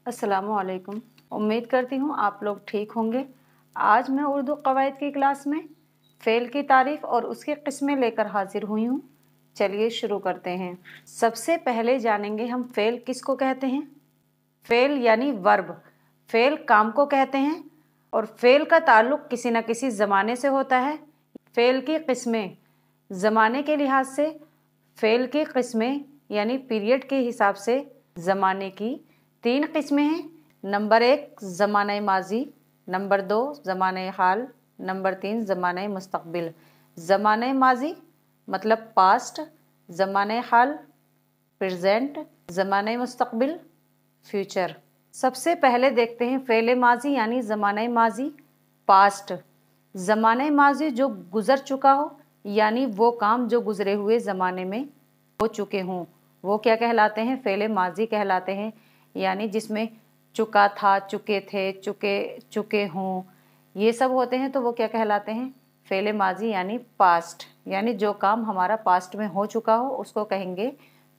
अस्सलामुअलैकुम। उम्मीद करती हूँ आप लोग ठीक होंगे। आज मैं उर्दू कवायद की क्लास में फ़ेल की तारीफ़ और उसकी किस्में लेकर हाजिर हुई हूँ। चलिए शुरू करते हैं। सबसे पहले जानेंगे हम फ़ेल किसको कहते हैं। फ़ेल यानी वर्ब। फ़ेल काम को कहते हैं और फ़ेल का ताल्लुक़ किसी न किसी ज़माने से होता है। फ़ेल की किस्में ज़माने के लिहाज से फ़ेल की किस्में यानी पीरियड के हिसाब से ज़माने की 3 किस्में हैं। नंबर 1 ज़माना माजी, नंबर 2 ज़माना हाल, नंबर 3 ज़माना मुस्तक़बिल। ज़माना माजी मतलब पास्ट, ज़माना हाल प्रेजेंट, ज़माना मुस्तक़बिल फ्यूचर। सबसे पहले देखते हैं फ़ेल माजी यानी ज़माना माजी पास्ट। ज़माना माजी जो गुज़र चुका हो यानी वो काम जो गुज़रे हुए ज़माने में हो चुके हों वो क्या कहलाते हैं, फ़ेल माजी कहलाते हैं। यानी जिसमें चुका था, चुके थे, चुके हों, ये सब होते हैं तो वो क्या कहलाते हैं, फ़ेल माजी यानी पास्ट। यानी जो काम हमारा पास्ट में हो चुका हो उसको कहेंगे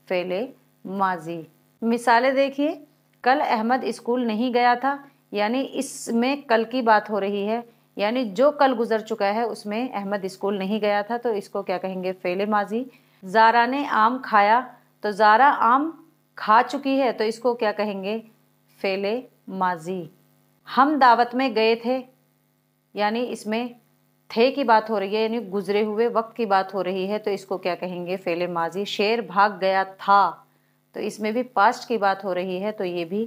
फ़ेल माजी। मिसालें देखिए, कल अहमद स्कूल नहीं गया था यानी इसमें कल की बात हो रही है, यानी जो कल गुजर चुका है उसमें अहमद स्कूल नहीं गया था तो इसको क्या कहेंगे, फ़ेल माजी। ज़ारा ने आम खाया तो ज़ारा आम खा चुकी है तो इसको क्या कहेंगे, फ़ेल माजी। हम दावत में गए थे यानी इसमें थे की बात हो रही है यानी गुजरे हुए वक्त की बात हो रही है तो इसको क्या कहेंगे, फ़ेल माजी। शेर भाग गया था तो इसमें भी पास्ट की बात हो रही है तो ये भी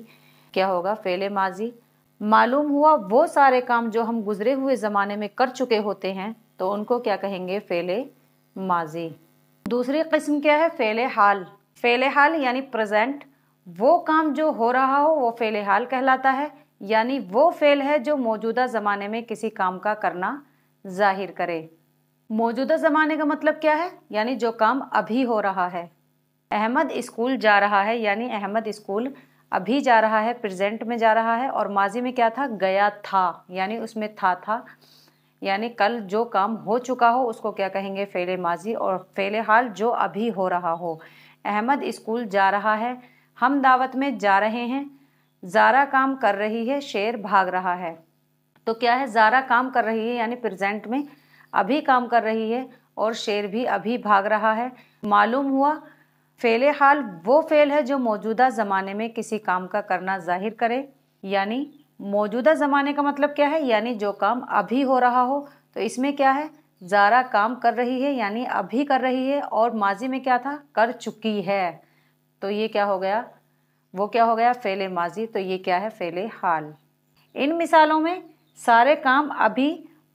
क्या होगा, फ़ेल माजी। मालूम हुआ वो सारे काम जो हम गुजरे हुए ज़माने में कर चुके होते हैं तो उनको क्या कहेंगे, फ़ेल माजी। दूसरी किस्म क्या है, फ़ेल हाल। फ़ेल हाल यानी प्रेजेंट। वो काम जो हो रहा हो वो फ़ेल हाल कहलाता है, यानी वो फ़ेल है जो मौजूदा ज़माने में किसी काम का करना जाहिर करे। मौजूदा ज़माने का मतलब क्या है, यानी जो काम अभी हो रहा है। अहमद स्कूल जा रहा है यानी अहमद स्कूल अभी जा रहा है, प्रेजेंट में जा रहा है। और माजी में क्या था, गया था यानी उसमें था यानी कल जो काम हो चुका हो उसको क्या कहेंगे, फ़ेल माजी। और फ़ेल हाल जो अभी हो रहा हो। अहमद स्कूल जा रहा है, हम दावत में जा रहे हैं, ज़ारा काम कर रही है, शेर भाग रहा है। तो क्या है, ज़ारा काम कर रही है यानी प्रेजेंट में अभी काम कर रही है और शेर भी अभी भाग रहा है। मालूम हुआ, फ़ेल हाल वो फ़ेल है जो मौजूदा ज़माने में किसी काम का करना जाहिर करे। यानी मौजूदा ज़माने का मतलब क्या है, यानी जो काम अभी हो रहा हो। तो इसमें क्या है, ज़ारा काम कर रही है यानी अभी कर रही है और माजी में क्या था, कर चुकी है। तो ये क्या हो गया, वो क्या हो गया, फ़ेल माजी। तो ये क्या है, फ़ेल हाल। इन मिसालों में सारे काम अभी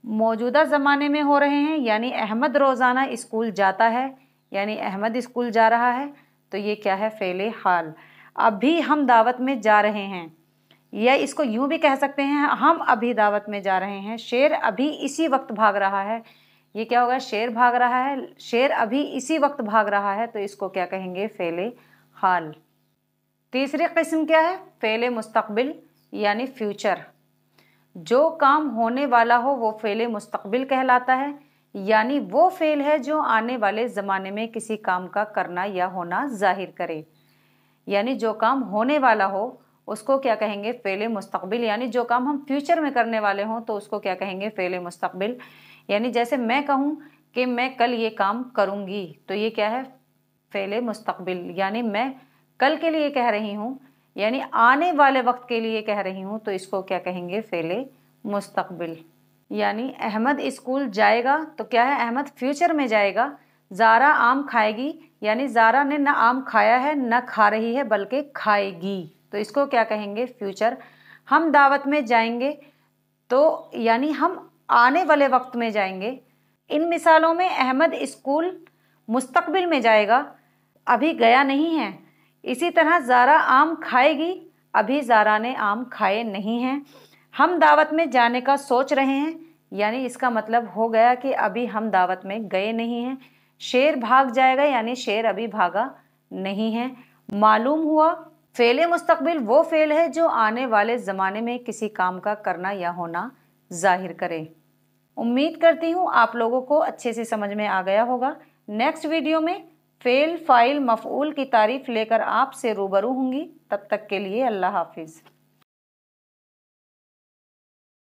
मौजूदा ज़माने में हो रहे हैं, यानी अहमद रोज़ाना स्कूल जाता है यानी अहमद स्कूल जा रहा है तो ये क्या है, फ़ेल हाल। अभी हम दावत में जा रहे हैं, या इसको यूं भी कह सकते हैं, हम अभी दावत में जा रहे हैं। शेर अभी इसी वक्त भाग रहा है, ये क्या होगा, शेर भाग रहा है, शेर अभी इसी वक्त भाग रहा है तो इसको क्या कहेंगे, फ़ेल हाल। तीसरी किस्म क्या है, फ़ेल मुस्तक़बिल यानी फ्यूचर। जो काम होने वाला हो वो फ़ेल मुस्तक़बिल कहलाता है, यानी वो फ़ेल है जो आने वाले ज़माने में किसी काम का करना या होना जाहिर करे। यानी जो काम होने वाला हो उसको क्या कहेंगे, फ़ेल मुस्तक़बिल। यानी जो काम हम फ्यूचर में करने वाले हों तो उसको क्या कहेंगे, फ़ेल मुस्तक़बिल। यानी जैसे मैं कहूँ कि मैं कल ये काम करूँगी तो ये क्या है, फ़ेल मुस्तक़बिल। यानी मैं कल के लिए कह रही हूँ यानी आने वाले वक्त के लिए कह रही हूँ तो इसको क्या कहेंगे, फ़ेल मुस्तक़बिल। यानी अहमद स्कूल जाएगा तो क्या है, अहमद फ्यूचर में जाएगा। ज़ारा आम खाएगी यानी ज़ारा ने न आम खाया है न खा रही है बल्कि खाएगी तो इसको क्या कहेंगे, फ्यूचर। हम दावत में जाएंगे तो यानी हम आने वाले वक्त में जाएंगे। इन मिसालों में अहमद स्कूल मुस्तक़बिल में जाएगा, अभी गया नहीं है। इसी तरह ज़ारा आम खाएगी, अभी ज़ारा ने आम खाए नहीं हैं। हम दावत में जाने का सोच रहे हैं यानी इसका मतलब हो गया कि अभी हम दावत में गए नहीं हैं। शेर भाग जाएगा यानी शेर अभी भागा नहीं है। मालूम हुआ, फ़ेल मुस्तक़बिल वो फ़ेल है जो आने वाले ज़माने में किसी काम का करना या होना जाहिर करे। उम्मीद करती हूँ आप लोगों को अच्छे से समझ में आ गया होगा। नेक्स्ट वीडियो में फ़ेल, फ़ाइल, मफ़ऊल की तारीफ़ लेकर आपसे रूबरू होंगी। तब तक के लिए अल्लाह हाफिज़।